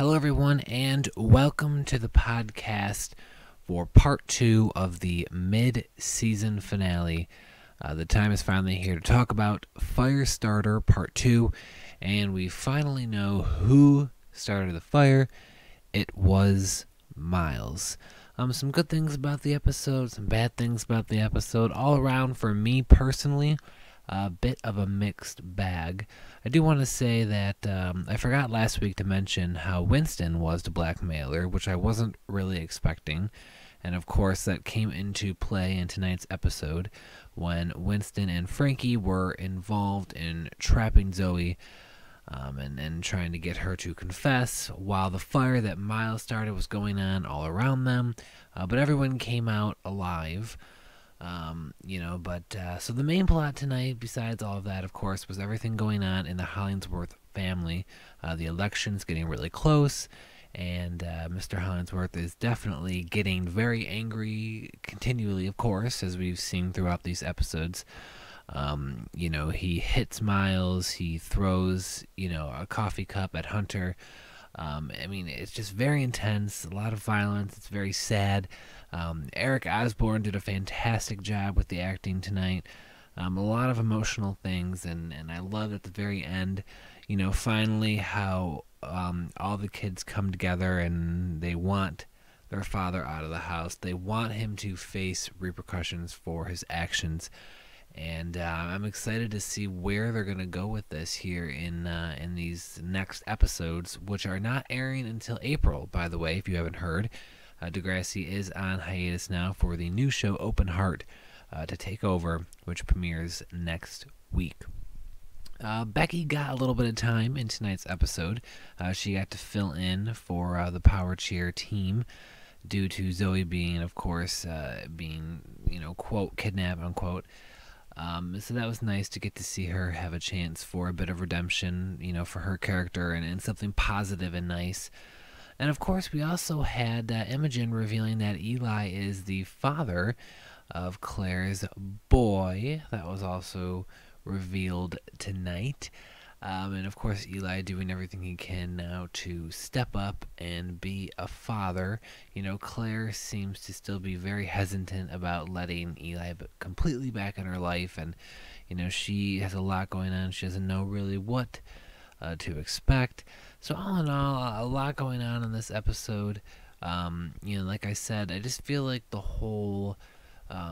Hello, everyone, and welcome to the podcast for part 2 of the mid-season finale. The time is finally here to talk about Firestarter part 2, and we finally know who started the fire. It was Miles. Some good things about the episode, some bad things about the episode. All around, for me personally, a bit of a mixed bag. I do want to say that I forgot last week to mention how Winston was the blackmailer, which I wasn't really expecting. And of course, that came into play in tonight's episode when Winston and Frankie were involved in trapping Zoe and trying to get her to confess while the fire that Miles started was going on all around them. But everyone came out alive. So the main plot tonight, besides all of that, of course, was everything going on in the Hollingsworth family. The election's getting really close, and Mr. Hollingsworth is definitely getting very angry continually, of course, as we've seen throughout these episodes. He hits Miles, he throws, a coffee cup at Hunter. It's just very intense, a lot of violence, it's very sad. Eric Osborne did a fantastic job with the acting tonight. A lot of emotional things, and I love at the very end, finally how all the kids come together and they want their father out of the house. They want him to face repercussions for his actions. And I'm excited to see where they're going to go with this here in these next episodes, which are not airing until April, by the way, if you haven't heard. Degrassi is on hiatus now for the new show Open Heart to take over, which premieres next week. Becky got a little bit of time in tonight's episode. She got to fill in for the Power Cheer team due to Zoe being, of course, quote, kidnapped, unquote. So that was nice to get to see her have a chance for a bit of redemption, for her character and something positive and nice. And of course, we also had Imogen revealing that Eli is the father of Claire's boy. That was also revealed tonight. And of course, Eli doing everything he can now to step up and be a father. Claire seems to still be very hesitant about letting Eli completely back in her life. And, she has a lot going on. She doesn't know really what to expect. So all in all, a lot going on in this episode. Like I said, I just feel like the whole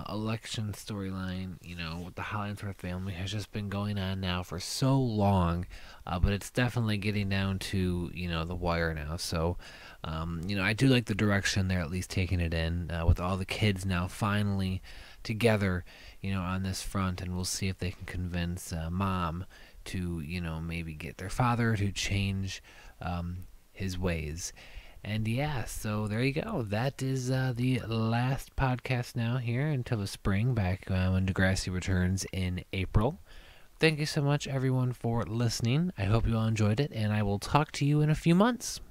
election storyline, with the Hollingsworth family has just been going on now for so long, but it's definitely getting down to, the wire now. So, I do like the direction they're at least taking it in, with all the kids now finally together, on this front, and we'll see if they can convince Mom to, maybe get their father to change his ways. And yeah, so there you go. That is the last podcast now here until the spring, back when Degrassi returns in April. Thank you so much, everyone, for listening. I hope you all enjoyed it, and I will talk to you in a few months.